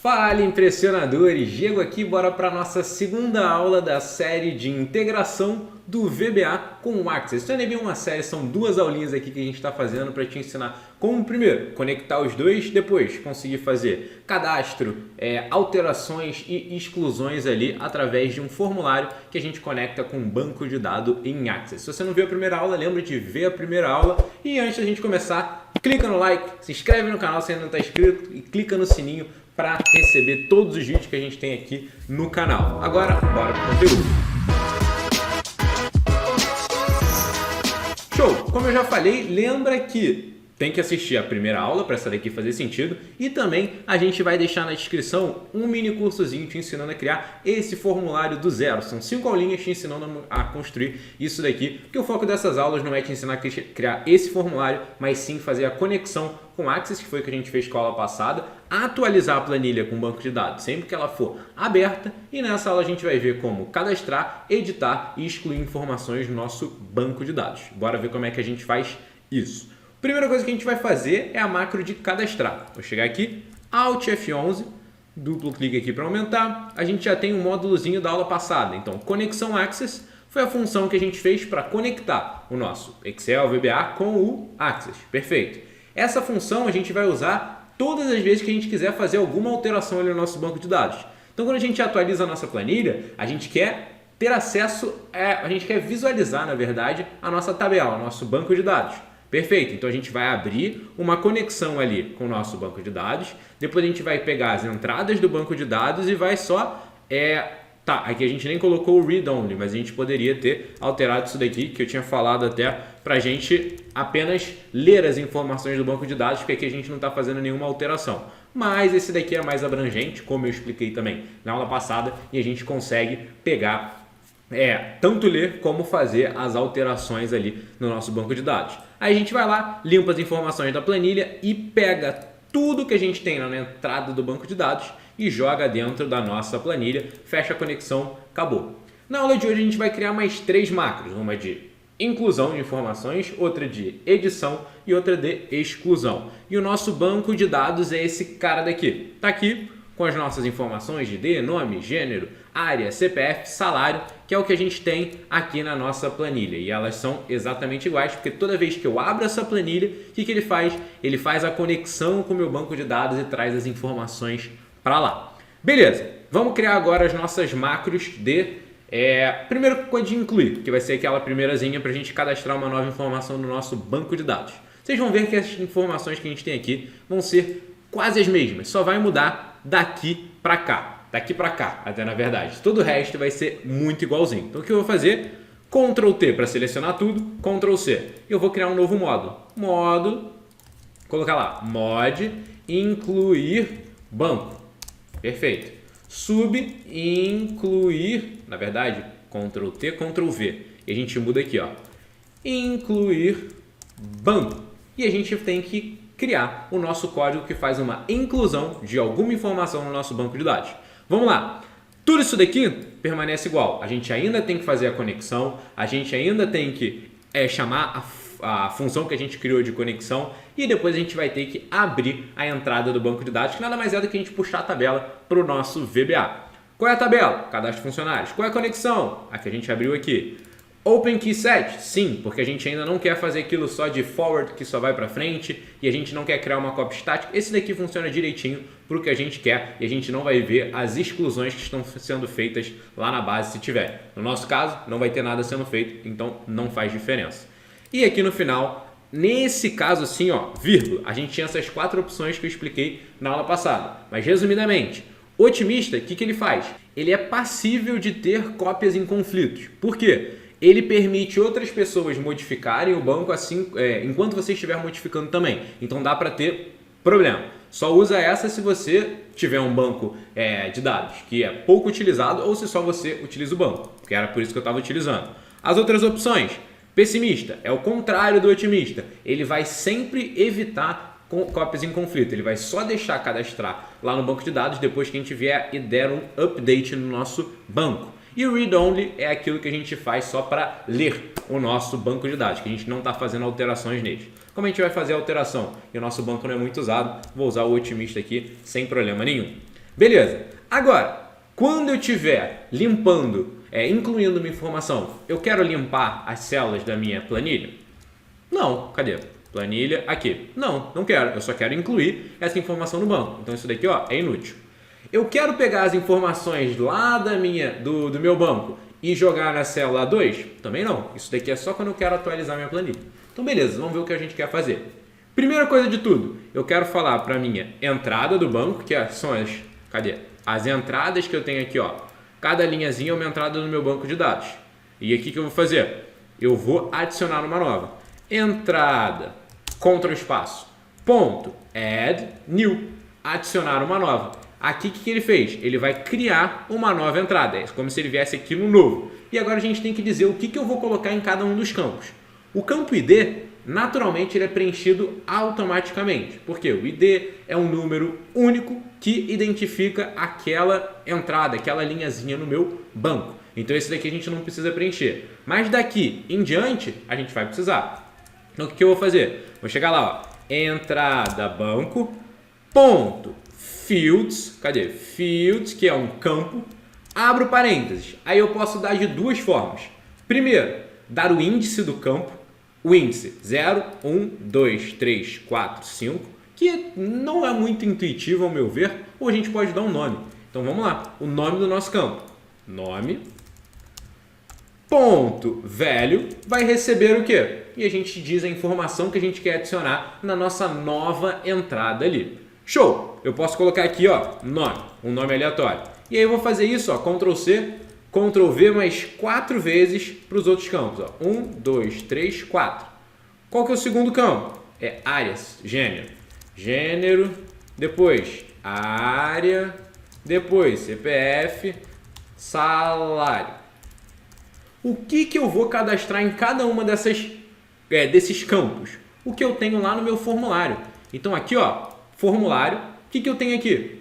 Fala, impressionadores! Diego aqui, bora para nossa segunda aula da série de integração do VBA com o Access. Isso não é bem uma série, são duas aulinhas aqui que a gente está fazendo para te ensinar como, primeiro, conectar os dois, depois conseguir fazer cadastro, alterações e exclusões ali através de um formulário que a gente conecta com um banco de dados em Access. Se você não viu a primeira aula, lembra de ver a primeira aula e antes da gente começar, clica no like, se inscreve no canal se ainda não está inscrito e clica no sininho para receber todos os vídeos que a gente tem aqui no canal. Agora, bora pro conteúdo. Show! Como eu já falei, lembra que tem que assistir a primeira aula para essa daqui fazer sentido e também a gente vai deixar na descrição um mini cursozinho te ensinando a criar esse formulário do zero. São 5 aulinhas te ensinando a construir isso daqui, porque o foco dessas aulas não é te ensinar a criar esse formulário, mas sim fazer a conexão com o Access, que foi o que a gente fez com a aula passada, atualizar a planilha com o banco de dados sempre que ela for aberta e nessa aula a gente vai ver como cadastrar, editar e excluir informações do nosso banco de dados. Bora ver como é que a gente faz isso. Primeira coisa que a gente vai fazer é a macro de cadastrar. Vou chegar aqui, Alt F11, duplo clique aqui para aumentar. A gente já tem um módulozinho da aula passada. Então, conexão Access foi a função que a gente fez para conectar o nosso Excel VBA com o Access. Perfeito. Essa função a gente vai usar todas as vezes que a gente quiser fazer alguma alteração ali no nosso banco de dados. Então, quando a gente atualiza a nossa planilha, a gente quer ter acesso, a gente quer visualizar, na verdade, a nossa tabela, o nosso banco de dados. Perfeito, então a gente vai abrir uma conexão ali com o nosso banco de dados, depois a gente vai pegar as entradas do banco de dados e vai só, aqui a gente nem colocou o read only, mas a gente poderia ter alterado isso daqui, que eu tinha falado até para a gente apenas ler as informações do banco de dados, porque aqui a gente não está fazendo nenhuma alteração. Mas esse daqui é mais abrangente, como eu expliquei também na aula passada, e a gente consegue pegar tanto ler como fazer as alterações ali no nosso banco de dados. Aí a gente vai lá, limpa as informações da planilha e pega tudo que a gente tem na entrada do banco de dados e joga dentro da nossa planilha, fecha a conexão, acabou. Na aula de hoje a gente vai criar mais 3 macros, uma de inclusão de informações, outra de edição e outra de exclusão. E o nosso banco de dados é esse cara daqui. Tá aqui com as nossas informações de ID, nome, gênero, área, CPF, salário, que é o que a gente tem aqui na nossa planilha. E elas são exatamente iguais, porque toda vez que eu abro essa planilha, o que ele faz? Ele faz a conexão com o meu banco de dados e traz as informações para lá. Beleza, vamos criar agora as nossas macros de... primeiro de incluir, que vai ser aquela primeirazinha para a gente cadastrar uma nova informação no nosso banco de dados. Vocês vão ver que as informações que a gente tem aqui vão ser quase as mesmas, só vai mudar daqui para cá. Daqui para cá, até na verdade. Todo o resto vai ser muito igualzinho. Então o que eu vou fazer? Ctrl T para selecionar tudo, Ctrl C. Eu vou criar um novo módulo. Módulo, colocar lá, mod, incluir banco. Perfeito. Sub, incluir, na verdade, Ctrl T, Ctrl V. E a gente muda aqui, ó. Incluir banco. E a gente tem que criar o nosso código que faz uma inclusão de alguma informação no nosso banco de dados. Vamos lá. Tudo isso daqui permanece igual. A gente ainda tem que fazer a conexão, a gente ainda tem que chamar a função que a gente criou de conexão e depois a gente vai ter que abrir a entrada do banco de dados, que nada mais é do que a gente puxar a tabela para o nosso VBA. Qual é a tabela? Cadastro de funcionários. Qual é a conexão? A que a gente abriu aqui. Open Key Set? Sim, porque a gente ainda não quer fazer aquilo só de forward, que só vai para frente, e a gente não quer criar uma cópia estática. Esse daqui funciona direitinho para o que a gente quer, e a gente não vai ver as exclusões que estão sendo feitas lá na base se tiver. No nosso caso, não vai ter nada sendo feito, então não faz diferença. E aqui no final, nesse caso assim, ó, vírgula, a gente tinha essas 4 opções que eu expliquei na aula passada. Mas resumidamente, o otimista, o que ele faz? Ele é passível de ter cópias em conflitos. Por quê? Ele permite outras pessoas modificarem o banco assim, enquanto você estiver modificando também. Então dá para ter problema. Só usa essa se você tiver um banco de dados que é pouco utilizado ou se só você utiliza o banco, porque era por isso que eu estava utilizando. As outras opções, pessimista, é o contrário do otimista. Ele vai sempre evitar cópias em conflito. Ele vai só deixar cadastrar lá no banco de dados depois que a gente vier e der um update no nosso banco. E o read only é aquilo que a gente faz só para ler o nosso banco de dados, que a gente não está fazendo alterações nele. Como a gente vai fazer a alteração e o nosso banco não é muito usado, vou usar o otimista aqui sem problema nenhum. Beleza. Agora, quando eu estiver limpando, incluindo uma informação, eu quero limpar as células da minha planilha? Não. Cadê? Planilha aqui. Não quero. Eu só quero incluir essa informação no banco. Então isso daqui é inútil. Eu quero pegar as informações lá do meu banco e jogar na célula 2? Também não. Isso daqui é só quando eu quero atualizar minha planilha. Então beleza, vamos ver o que a gente quer fazer. Primeira coisa de tudo, eu quero falar para a minha entrada do banco, que são as entradas que eu tenho aqui, ó. Cada linhazinha é uma entrada no meu banco de dados. E aqui que eu vou fazer? Eu vou adicionar uma nova. Entrada, Ctrl espaço, ponto, add, new, adicionar uma nova. Aqui o que ele fez? Ele vai criar uma nova entrada, é como se ele viesse aqui no novo. E agora a gente tem que dizer o que eu vou colocar em cada um dos campos. O campo ID, naturalmente, ele é preenchido automaticamente, porque o ID é um número único que identifica aquela entrada, aquela linhazinha no meu banco. Então esse daqui a gente não precisa preencher. Mas daqui em diante a gente vai precisar. Então o que eu vou fazer? Vou chegar lá, ó, entrada banco, ponto, fields, cadê? Fields, que é um campo, abro parênteses. Aí eu posso dar de duas formas. Primeiro, dar o índice do campo, o índice 0, 1, 2, 3, 4, 5, que não é muito intuitivo ao meu ver, ou a gente pode dar um nome. Então vamos lá, o nome do nosso campo, nome, ponto, value, vai receber o quê? E a gente diz a informação que a gente quer adicionar na nossa nova entrada ali. Show! Eu posso colocar aqui, ó, nome, um nome aleatório. E aí eu vou fazer isso, ó, Ctrl C, Ctrl V mais 4 vezes para os outros campos. Ó. 1, 2, 3, 4. Qual que é o segundo campo? É áreas, gênero. Gênero, depois área, depois CPF, salário. O que eu vou cadastrar em cada uma desses campos? O que eu tenho lá no meu formulário. Então aqui, ó, formulário, o que eu tenho aqui?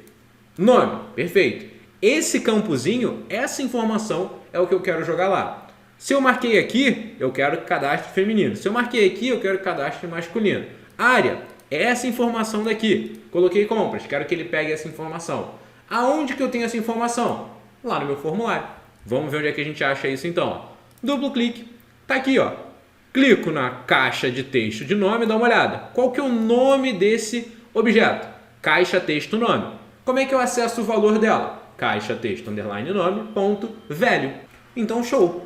Nome, perfeito. Esse campozinho, essa informação é o que eu quero jogar lá. Se eu marquei aqui, eu quero cadastro feminino. Se eu marquei aqui, eu quero cadastro masculino. Área, é essa informação daqui. Coloquei compras, quero que ele pegue essa informação. Aonde que eu tenho essa informação? Lá no meu formulário. Vamos ver onde é que a gente acha isso então. Ó. Duplo clique, tá aqui, ó. Clico na caixa de texto de nome, dá uma olhada. Qual que é o nome desse objeto? Caixa texto nome. Como é que eu acesso o valor dela? Caixa texto underline nome ponto value. Então show.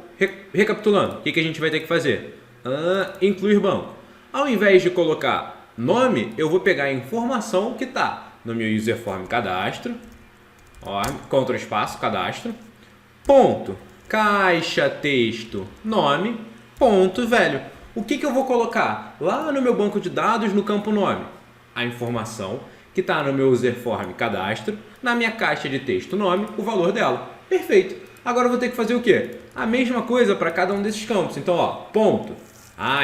Recapitulando, o que a gente vai ter que fazer? Incluir banco. Ao invés de colocar nome, eu vou pegar a informação que está no meu user form cadastro, ó, Ctrl espaço cadastro, ponto caixa texto nome ponto value. O que eu vou colocar lá no meu banco de dados no campo nome? A informação que está no meu user form cadastro, na minha caixa de texto nome, o valor dela. Perfeito. Agora eu vou ter que fazer o quê? A mesma coisa para cada um desses campos. Então, ó, ponto.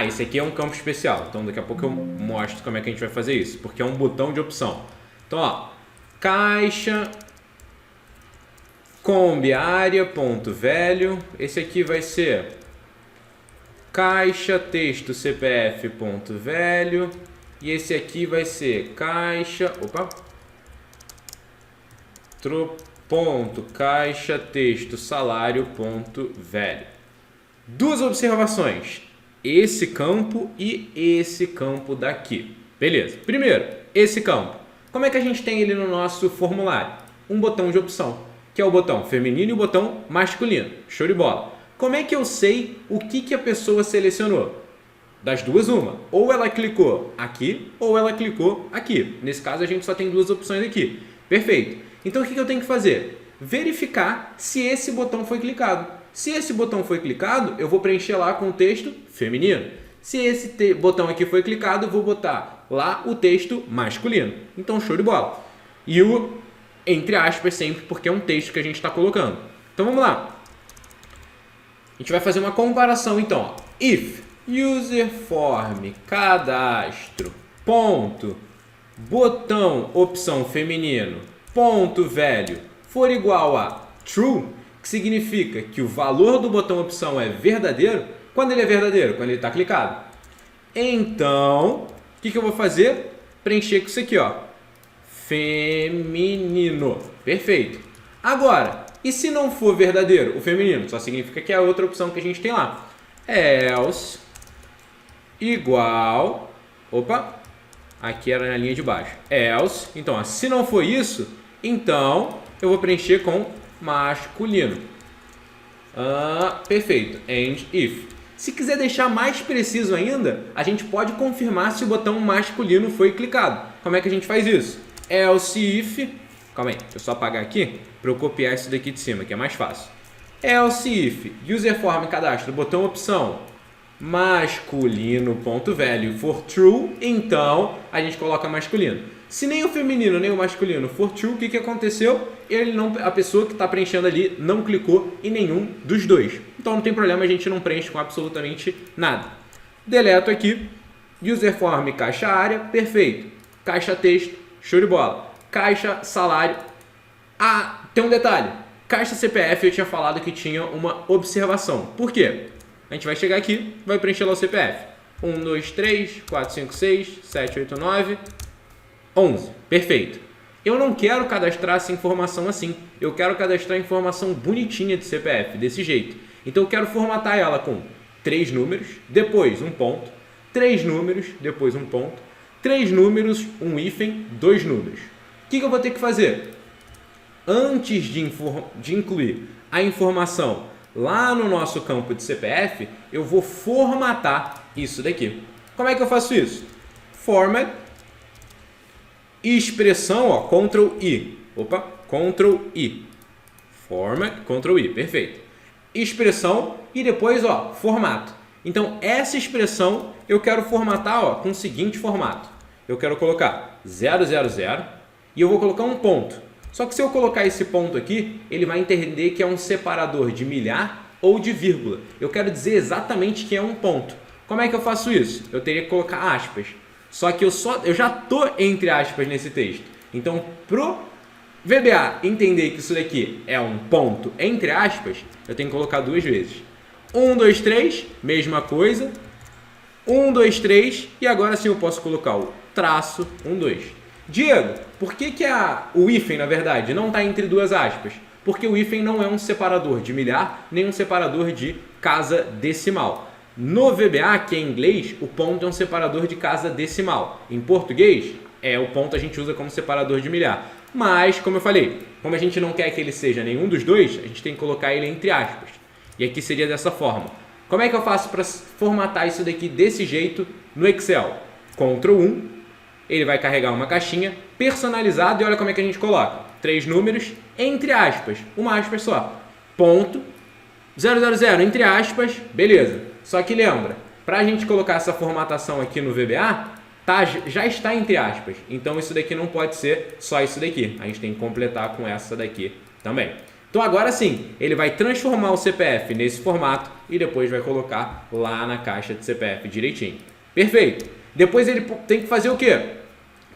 Esse aqui é um campo especial. Então, daqui a pouco eu mostro como é que a gente vai fazer isso, porque é um botão de opção. Então, ó, caixa combi área.value. Esse aqui vai ser caixa texto CPF.value. E esse aqui vai ser caixa, caixa texto salário.value. Duas observações, esse campo e esse campo daqui. Beleza, primeiro, esse campo. Como é que a gente tem ele no nosso formulário? Um botão de opção, que é o botão feminino e o botão masculino. Show de bola. Como é que eu sei o que a pessoa selecionou? Das duas, uma. Ou ela clicou aqui, ou ela clicou aqui. Nesse caso, a gente só tem duas opções aqui. Perfeito. Então, o que eu tenho que fazer? Verificar se esse botão foi clicado. Se esse botão foi clicado, eu vou preencher lá com o texto feminino. Se esse botão aqui foi clicado, eu vou botar lá o texto masculino. Então, show de bola. E o entre aspas sempre, porque é um texto que a gente está colocando. Então, vamos lá. A gente vai fazer uma comparação, então. Ó. If user form cadastro ponto botão opção feminino ponto value for igual a true, que significa que o valor do botão opção é verdadeiro. Quando ele é verdadeiro? Quando ele está clicado. Então, o que eu vou fazer? Preencher com isso aqui, ó. feminino. Perfeito. Agora, e se não for verdadeiro o feminino? Só significa que é a outra opção que a gente tem lá. Else igual... Opa! Aqui era na linha de baixo. Else. Então, ó, se não for isso, então eu vou preencher com masculino. Perfeito. And if. Se quiser deixar mais preciso ainda, a gente pode confirmar se o botão masculino foi clicado. Como é que a gente faz isso? Else if... Calma aí, deixa eu só apagar aqui para eu copiar isso daqui de cima, que é mais fácil. Else if userform cadastro, botão opção masculino.value for true, então a gente coloca masculino. Se nem o feminino nem o masculino for true, o que aconteceu? A pessoa que está preenchendo ali não clicou em nenhum dos dois. Então não tem problema, a gente não preenche com absolutamente nada. Deleto aqui, userform caixa área, perfeito. Caixa texto, show de bola. Caixa salário. Tem um detalhe. Caixa CPF eu tinha falado que tinha uma observação. Por quê? A gente vai chegar aqui, vai preencher lá o CPF. 1, 2, 3, 4, 5, 6, 7, 8, 9, 11. Perfeito. Eu não quero cadastrar essa informação assim. Eu quero cadastrar a informação bonitinha de CPF, desse jeito. Então eu quero formatar ela com 3 números, depois um ponto, 3 números, depois um ponto, 3 números, um hífen, 2 números. O que eu vou ter que fazer? Antes de incluir a informação lá no nosso campo de CPF, eu vou formatar isso daqui. Como é que eu faço isso? Format, expressão, ó, Ctrl I. Opa, Ctrl I. Format, Ctrl I, perfeito. Expressão e depois, ó, formato. Então, essa expressão eu quero formatar, ó, com o seguinte formato. Eu quero colocar 000 e eu vou colocar um ponto. Só que se eu colocar esse ponto aqui, ele vai entender que é um separador de milhar ou de vírgula. Eu quero dizer exatamente que é um ponto. Como é que eu faço isso? Eu teria que colocar aspas. Só que eu já estou entre aspas nesse texto. Então, pro VBA entender que isso daqui é um ponto entre aspas, eu tenho que colocar 2 vezes. 1, 2, 3, mesma coisa. 1, 2, 3 e agora sim eu posso colocar o traço 1, 2. Diego, por que o hífen, na verdade, não está entre 2 aspas? Porque o hífen não é um separador de milhar, nem um separador de casa decimal. No VBA, que é em inglês, o ponto é um separador de casa decimal. Em português, o ponto a gente usa como separador de milhar. Mas, como eu falei, como a gente não quer que ele seja nenhum dos dois, a gente tem que colocar ele entre aspas. E aqui seria dessa forma. Como é que eu faço para formatar isso daqui desse jeito no Excel? Ctrl 1. Ele vai carregar uma caixinha personalizada e olha como é que a gente coloca. 3 números, entre aspas, uma aspas só. Ponto, 000, entre aspas, beleza. Só que lembra, para a gente colocar essa formatação aqui no VBA, já está entre aspas. Então isso daqui não pode ser só isso daqui. A gente tem que completar com essa daqui também. Então agora sim, ele vai transformar o CPF nesse formato e depois vai colocar lá na caixa de CPF direitinho. Perfeito. Depois ele tem que fazer o quê?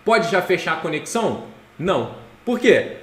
Pode já fechar a conexão? Não. Por quê?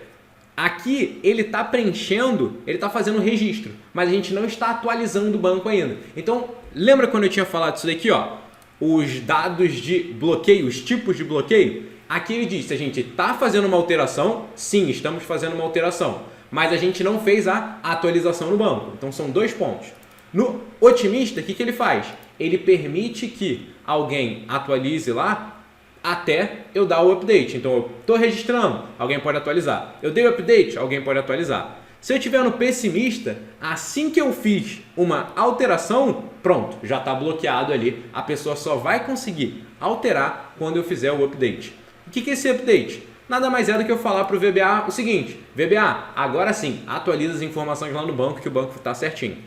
Aqui ele está preenchendo, ele está fazendo o registro, mas a gente não está atualizando o banco ainda. Então, lembra quando eu tinha falado isso daqui, ó? Os dados de bloqueio, os tipos de bloqueio? Aqui ele diz se a gente está fazendo uma alteração, sim, estamos fazendo uma alteração, mas a gente não fez a atualização no banco. Então, são 2 pontos. No otimista, o que ele faz? Ele permite que alguém atualize lá até eu dar o update. Então, eu estou registrando, alguém pode atualizar. Eu dei o update, alguém pode atualizar. Se eu estiver no pessimista, assim que eu fiz uma alteração, pronto, já está bloqueado ali. A pessoa só vai conseguir alterar quando eu fizer o update. O que é esse update? Nada mais é do que eu falar para o VBA o seguinte: VBA, agora sim, atualiza as informações lá no banco que o banco está certinho.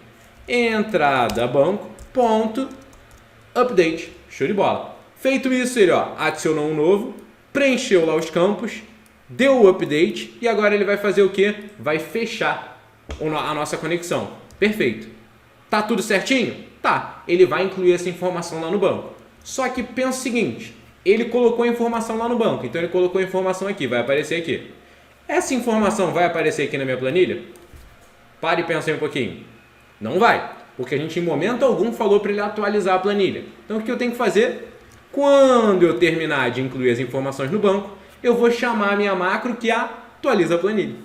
Entrada banco, ponto, update, show de bola. Feito isso, ele adicionou um novo, preencheu lá os campos, deu o update e agora ele vai fazer o quê? Vai fechar a nossa conexão. Perfeito. Tá tudo certinho? Tá. Ele vai incluir essa informação lá no banco. Só que pensa o seguinte, ele colocou a informação lá no banco, então ele colocou a informação aqui, vai aparecer aqui. Essa informação vai aparecer aqui na minha planilha? Pare e pense aí um pouquinho. Não vai, porque a gente em momento algum falou para ele atualizar a planilha. Então o que eu tenho que fazer? Quando eu terminar de incluir as informações no banco, eu vou chamar a minha macro que atualiza a planilha.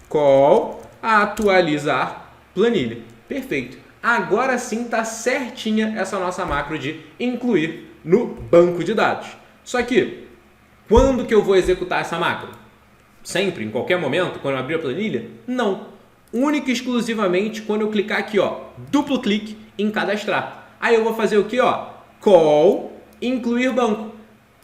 Call atualizar planilha. Perfeito. Agora sim está certinha essa nossa macro de incluir no banco de dados. Só que, quando que eu vou executar essa macro? Sempre, em qualquer momento, quando eu abrir a planilha? Não. Única e exclusivamente quando eu clicar aqui, ó, duplo clique em cadastrar. Aí eu vou fazer o que, ó? Call incluir banco.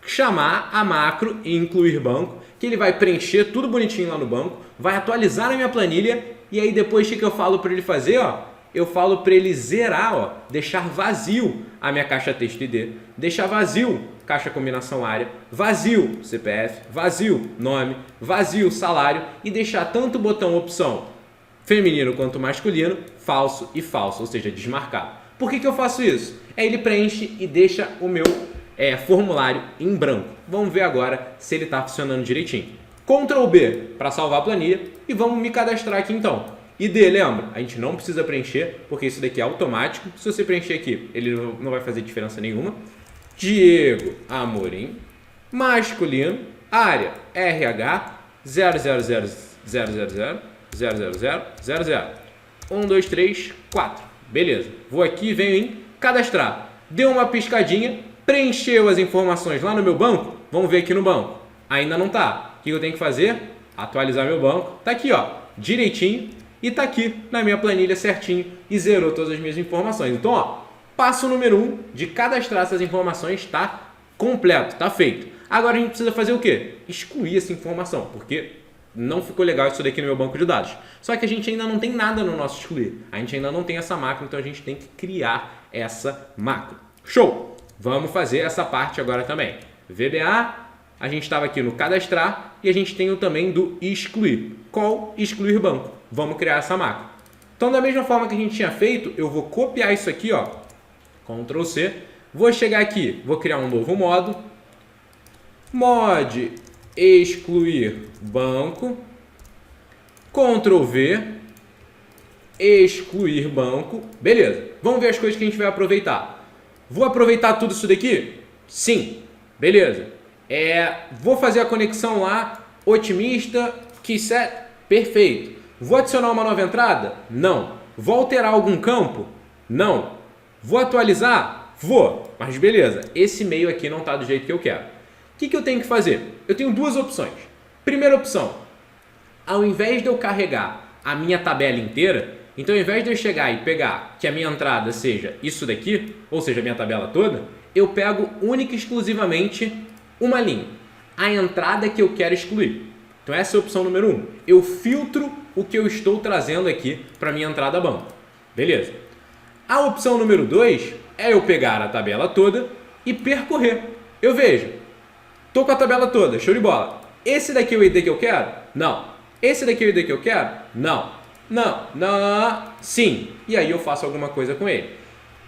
Chamar a macro incluir banco, que ele vai preencher tudo bonitinho lá no banco, vai atualizar a minha planilha e aí depois o que eu falo para ele fazer, ó? Eu falo para ele zerar, ó, deixar vazio a minha caixa texto ID, deixar vazio caixa combinação área, vazio CPF, vazio nome, vazio salário e deixar tanto o botão opção feminino quanto masculino falso e falso, ou seja, desmarcado. Por que eu faço isso? Ele preenche e deixa o meu formulário em branco. Vamos ver agora se ele está funcionando direitinho. Ctrl B para salvar a planilha e vamos me cadastrar aqui então. ID, lembra? A gente não precisa preencher, porque isso daqui é automático. Se você preencher aqui, ele não vai fazer diferença nenhuma. Diego Amorim, masculino, área RH 00000000000. 1, 2, 3, 4. Beleza. Vou aqui e venho em cadastrar. Deu uma piscadinha, preencheu as informações lá no meu banco. Vamos ver aqui no banco. Ainda não tá. O que eu tenho que fazer? Atualizar meu banco. Tá aqui, ó, direitinho. E está aqui na minha planilha certinho e zerou todas as minhas informações. Então, ó, passo número 1 de cadastrar essas informações está completo, está feito. Agora a gente precisa fazer o quê? Excluir essa informação, porque não ficou legal isso daqui no meu banco de dados. Só que a gente ainda não tem nada no nosso excluir. A gente ainda não tem essa macro, então a gente tem que criar essa macro. Show! Vamos fazer essa parte agora também. VBA, a gente estava aqui no cadastrar e a gente tem o também do excluir. Call excluir banco. Vamos criar essa macro. Então, da mesma forma que a gente tinha feito, eu vou copiar isso aqui, ó, Ctrl C, vou chegar aqui, vou criar um novo modo, mod excluir banco, Ctrl V, excluir banco, beleza. Vamos ver as coisas que a gente vai aproveitar. Vou aproveitar tudo isso daqui? Sim, beleza. Vou fazer a conexão lá, otimista, keyset, perfeito. Vou adicionar uma nova entrada? Não. Vou alterar algum campo? Não. Vou atualizar? Vou. Mas beleza, esse meio aqui não está do jeito que eu quero. O que eu tenho que fazer? Eu tenho duas opções. Primeira opção, ao invés de eu carregar a minha tabela inteira, então ao invés de eu chegar e pegar que a minha entrada seja isso daqui, ou seja, a minha tabela toda, eu pego única e exclusivamente uma linha. A entrada que eu quero excluir. Então essa é a opção número 1. Eu filtro o que eu estou trazendo aqui para minha entrada banco. Beleza. A opção número 2 é eu pegar a tabela toda e percorrer. Eu vejo. Estou com a tabela toda, show de bola. Esse daqui é o ID que eu quero? Não. Esse daqui é o ID que eu quero? Não. Não. Não. Sim. E aí eu faço alguma coisa com ele.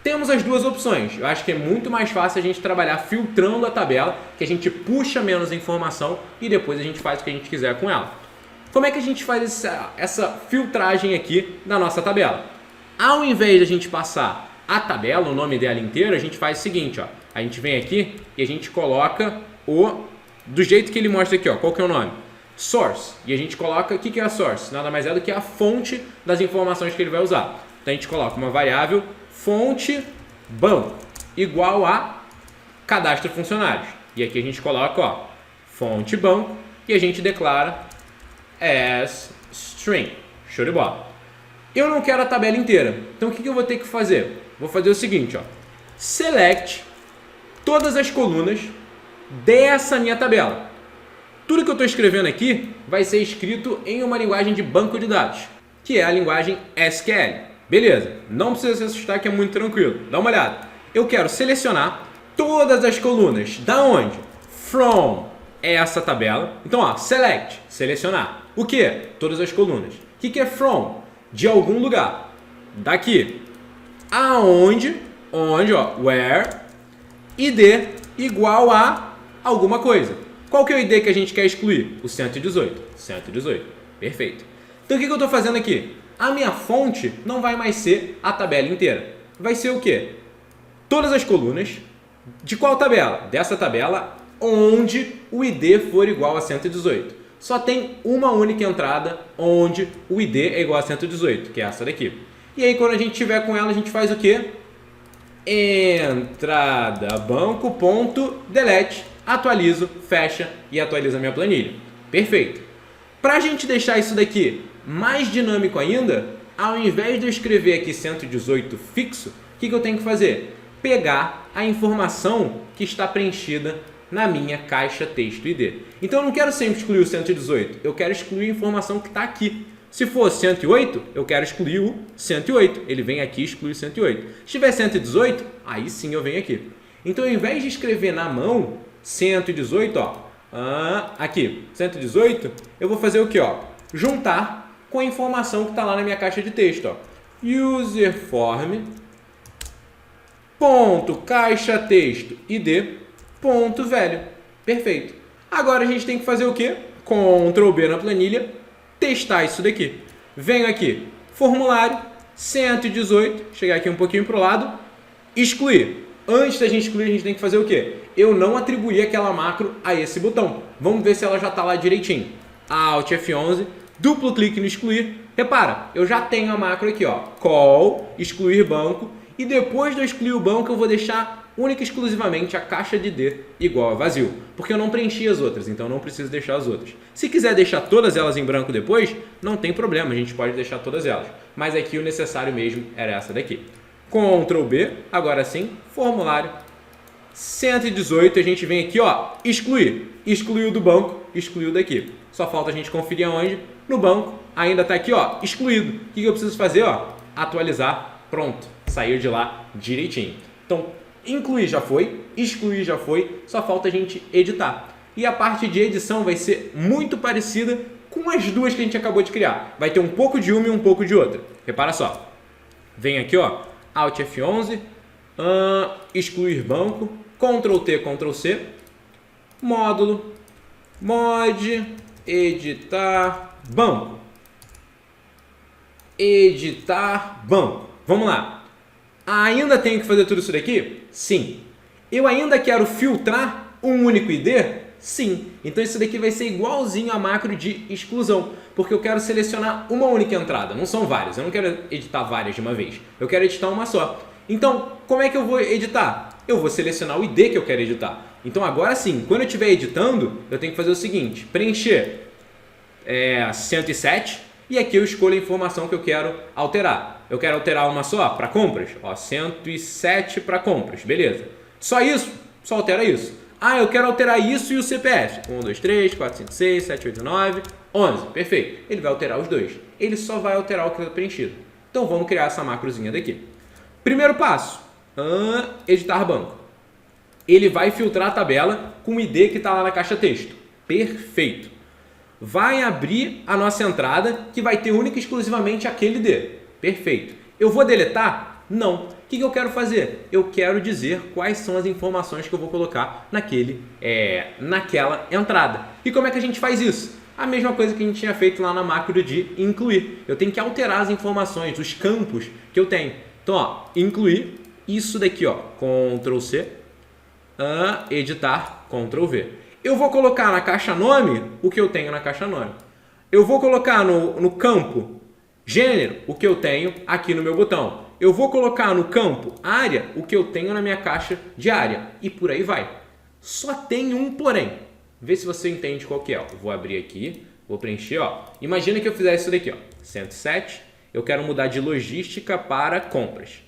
Temos as duas opções. Eu acho que é muito mais fácil a gente trabalhar filtrando a tabela, que a gente puxa menos informação e depois a gente faz o que a gente quiser com ela. Como é que a gente faz essa filtragem aqui na nossa tabela? Ao invés de a gente passar a tabela, o nome dela inteiro, a gente faz o seguinte, ó. A gente vem aqui e a gente coloca do jeito que ele mostra aqui, ó. Qual que é o nome? Source. E a gente coloca, o que é a source? Nada mais é do que a fonte das informações que ele vai usar. Então a gente coloca uma variável fonte banco igual a cadastro funcionários. E aqui a gente coloca, ó, fonte banco e a gente declara as string. Show de bola. Eu não quero a tabela inteira. Então o que eu vou ter que fazer? Vou fazer o seguinte, ó. Select todas as colunas dessa minha tabela. Tudo que eu estou escrevendo aqui vai ser escrito em uma linguagem de banco de dados, que é a linguagem SQL. Beleza, não precisa se assustar que é muito tranquilo. Dá uma olhada. Eu quero selecionar todas as colunas. Da onde? From essa tabela. Então, ó, select, selecionar. O que? Todas as colunas. O que é from? De algum lugar. Daqui. Aonde? Onde, ó, where. ID igual a alguma coisa. Qual que é o ID que a gente quer excluir? O 118. 118. Perfeito. Então, o que eu estou fazendo aqui? A minha fonte não vai mais ser a tabela inteira. Vai ser o quê? Todas as colunas. De qual tabela? Dessa tabela onde o ID for igual a 118. Só tem uma única entrada onde o ID é igual a 118, que é essa daqui. E aí quando a gente tiver com ela, a gente faz o quê? Entrada banco.delete, atualizo, fecha e atualiza a minha planilha. Perfeito. Para a gente deixar isso daqui mais dinâmico ainda, ao invés de eu escrever aqui 118 fixo, o que eu tenho que fazer? Pegar a informação que está preenchida na minha caixa texto ID. Então eu não quero sempre excluir o 118, eu quero excluir a informação que está aqui. Se for 108, eu quero excluir o 108. Ele vem aqui e exclui o 108. Se tiver 118, aí sim eu venho aqui. Então, ao invés de escrever na mão 118, ó, aqui, 118, eu vou fazer o quê? Ó? Juntar com a informação que está lá na minha caixa de texto. Ó. Userform, ponto, caixa texto, ID, ponto, velho. Perfeito. Agora a gente tem que fazer o quê? Ctrl B na planilha, testar isso daqui. Venho aqui, formulário, 118, chegar aqui um pouquinho para o lado, excluir. Antes da gente excluir, a gente tem que fazer o quê? Eu não atribuí aquela macro a esse botão. Vamos ver se ela já está lá direitinho. Alt F11, duplo clique no excluir. Repara, eu já tenho a macro aqui, ó, call, excluir banco, e depois de eu excluir o banco, eu vou deixar única e exclusivamente a caixa de ID igual a vazio, porque eu não preenchi as outras, então eu não preciso deixar as outras. Se quiser deixar todas elas em branco depois, não tem problema, a gente pode deixar todas elas, mas aqui o necessário mesmo era essa daqui. Ctrl B, agora sim, formulário 118, a gente vem aqui, ó, excluir, excluiu do banco, excluiu daqui. Só falta a gente conferir aonde, no banco, ainda está aqui, ó, excluído. O que eu preciso fazer, ó? Atualizar, pronto, saiu de lá direitinho. Então, incluir já foi, excluir já foi, só falta a gente editar. E a parte de edição vai ser muito parecida com as duas que a gente acabou de criar. Vai ter um pouco de uma e um pouco de outra. Repara só. Vem aqui, ó, Alt F11, excluir banco, Ctrl T, Ctrl C, módulo, mod, editar banco. Editar banco. Vamos lá. Ainda tenho que fazer tudo isso daqui? Sim. Eu ainda quero filtrar um único ID? Sim. Então isso daqui vai ser igualzinho a macro de exclusão, porque eu quero selecionar uma única entrada, não são várias. Eu não quero editar várias de uma vez. Eu quero editar uma só. Então, como é que eu vou editar? Eu vou selecionar o ID que eu quero editar. Então agora sim, quando eu estiver editando, eu tenho que fazer o seguinte, preencher 107 e aqui eu escolho a informação que eu quero alterar. Eu quero alterar uma só para compras, ó, 107 para compras, beleza. Só isso? Só altera isso. Ah, eu quero alterar isso e o CPF. 1, 2, 3, 4, 5, 6, 7, 8, 9, 11. Perfeito. Ele vai alterar os dois. Ele só vai alterar o que está preenchido. Então vamos criar essa macrozinha daqui. Primeiro passo, editar banco. Ele vai filtrar a tabela com o ID que está lá na caixa texto. Perfeito. Vai abrir a nossa entrada que vai ter única e exclusivamente aquele ID. Perfeito. Eu vou deletar? Não. O que eu quero fazer? Eu quero dizer quais são as informações que eu vou colocar naquela entrada. E como é que a gente faz isso? A mesma coisa que a gente tinha feito lá na macro de incluir. Eu tenho que alterar as informações, os campos que eu tenho. Então, ó, incluir isso daqui, ó, Ctrl C, editar, Ctrl V. Eu vou colocar na caixa nome o que eu tenho na caixa nome. Eu vou colocar no campo gênero o que eu tenho aqui no meu botão. Eu vou colocar no campo área o que eu tenho na minha caixa de área. E por aí vai. Só tem um porém. Vê se você entende qual que é. Eu vou abrir aqui, vou preencher. Ó. Imagina que eu fizesse isso daqui, ó, 107. Eu quero mudar de logística para compras.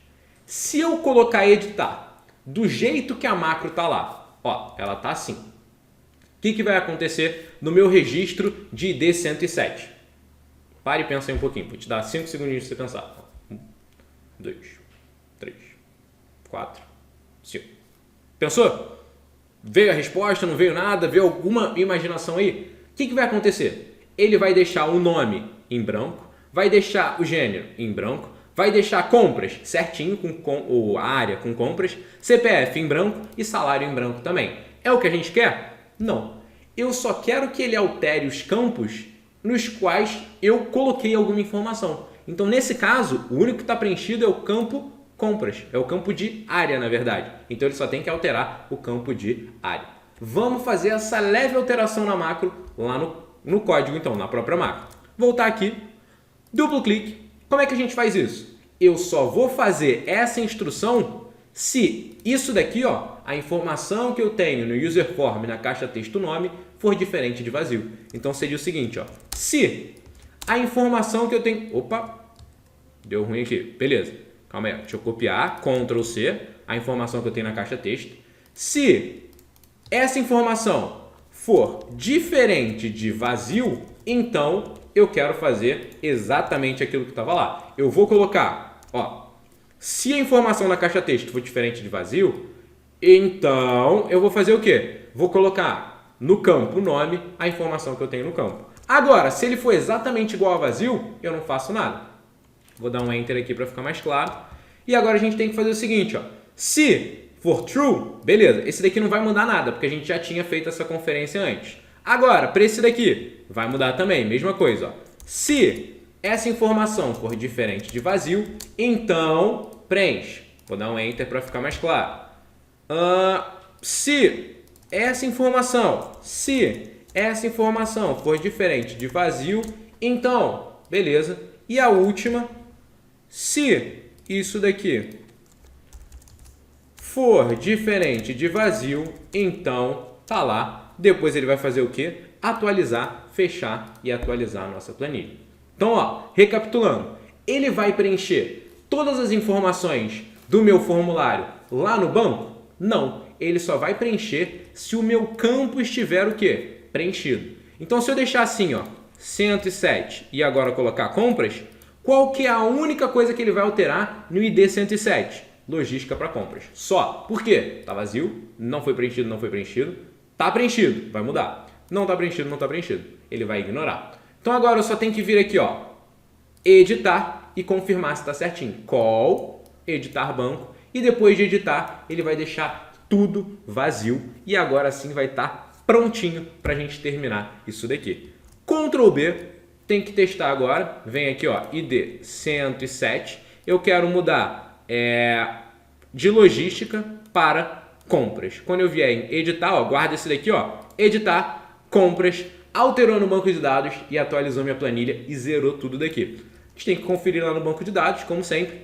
Se eu colocar editar do jeito que a macro está lá, ó, ela está assim. O que vai acontecer no meu registro de ID 107? Pare e pensa aí um pouquinho. Vou te dar 5 segundinhos para você pensar. 1, 2, 3, 4, 5. Pensou? Veio a resposta, não veio nada? Veio alguma imaginação aí? O que vai acontecer? Ele vai deixar o nome em branco, vai deixar o gênero em branco, vai deixar compras certinho, com a área com compras, CPF em branco e salário em branco também. É o que a gente quer? Não. Eu só quero que ele altere os campos nos quais eu coloquei alguma informação. Então, nesse caso, o único que está preenchido é o campo compras. É o campo de área, na verdade. Então, ele só tem que alterar o campo de área. Vamos fazer essa leve alteração na macro lá no código, então, na própria macro. Voltar aqui, duplo clique. Como é que a gente faz isso? Eu só vou fazer essa instrução se isso daqui, ó, a informação que eu tenho no user form, na caixa texto nome, for diferente de vazio. Então seria o seguinte, ó, se a informação que eu tenho... Opa, deu ruim aqui. Beleza, calma aí, deixa eu copiar, Ctrl C, a informação que eu tenho na caixa texto. Se essa informação for diferente de vazio, então eu quero fazer exatamente aquilo que estava lá. Eu vou colocar, ó, se a informação na caixa texto for diferente de vazio, então eu vou fazer o quê? Vou colocar no campo nome a informação que eu tenho no campo. Agora, se ele for exatamente igual a vazio, eu não faço nada. Vou dar um Enter aqui para ficar mais claro. E agora a gente tem que fazer o seguinte, ó. Se for true, beleza, esse daqui não vai mudar nada, porque a gente já tinha feito essa conferência antes. Agora, para esse daqui, vai mudar também, mesma coisa, ó. Se essa informação for diferente de vazio, então preenche. Vou dar um Enter para ficar mais claro. Se essa informação for diferente de vazio, então, beleza. E a última, se isso daqui for diferente de vazio, então tá lá. Depois ele vai fazer o quê? Atualizar, fechar e atualizar a nossa planilha. Então, ó, recapitulando, ele vai preencher todas as informações do meu formulário lá no banco? Não, ele só vai preencher se o meu campo estiver o quê? Preenchido. Então, se eu deixar assim, ó, 107 e agora colocar compras, qual que é a única coisa que ele vai alterar no ID 107? Logística para compras. Só. Por quê? Tá vazio, não foi preenchido, não foi preenchido. Tá preenchido, vai mudar. Não tá preenchido, não tá preenchido. Ele vai ignorar. Então agora eu só tenho que vir aqui, ó, editar e confirmar se tá certinho. Call, editar banco. E depois de editar, ele vai deixar tudo vazio. E agora sim vai estar prontinho para a gente terminar isso daqui. Ctrl B, tem que testar agora. Vem aqui, ó, ID 107. Eu quero mudar de logística para compras. Quando eu vier em editar, ó, guarda esse daqui, ó, editar, compras, alterou no banco de dados e atualizou minha planilha e zerou tudo daqui. A gente tem que conferir lá no banco de dados, como sempre.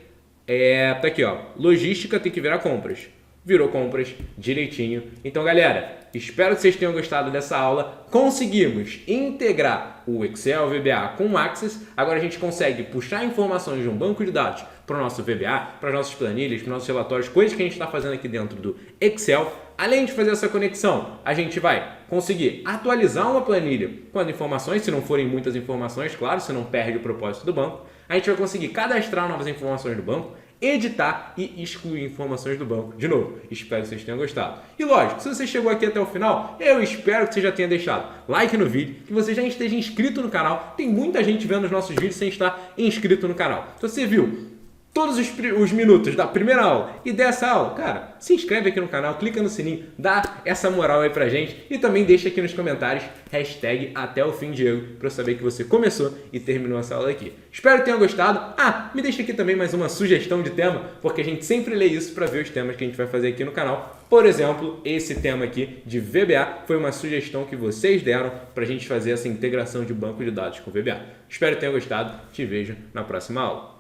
Tá aqui, ó, logística tem que virar compras. Virou compras direitinho. Então, galera, espero que vocês tenham gostado dessa aula. Conseguimos integrar o Excel VBA com o Access. Agora a gente consegue puxar informações de um banco de dados para o nosso VBA, para as nossas planilhas, para os nossos relatórios, coisas que a gente está fazendo aqui dentro do Excel. Além de fazer essa conexão, a gente vai conseguir atualizar uma planilha com as informações, se não forem muitas informações, claro, se não perde o propósito do banco. A gente vai conseguir cadastrar novas informações do banco, editar e excluir informações do banco. De novo, espero que vocês tenham gostado. E lógico, se você chegou aqui até o final, eu espero que você já tenha deixado like no vídeo, que você já esteja inscrito no canal. Tem muita gente vendo os nossos vídeos sem estar inscrito no canal. Se você viu todos os minutos da primeira aula e dessa aula, cara, se inscreve aqui no canal, clica no sininho, dá essa moral aí pra gente e também deixa aqui nos comentários hashtag até o fim Diego pra eu saber que você começou e terminou essa aula aqui. Espero que tenham gostado. Me deixa aqui também mais uma sugestão de tema, porque a gente sempre lê isso pra ver os temas que a gente vai fazer aqui no canal. Por exemplo, esse tema aqui de VBA foi uma sugestão que vocês deram pra gente fazer essa integração de banco de dados com VBA. Espero que tenham gostado. Te vejo na próxima aula.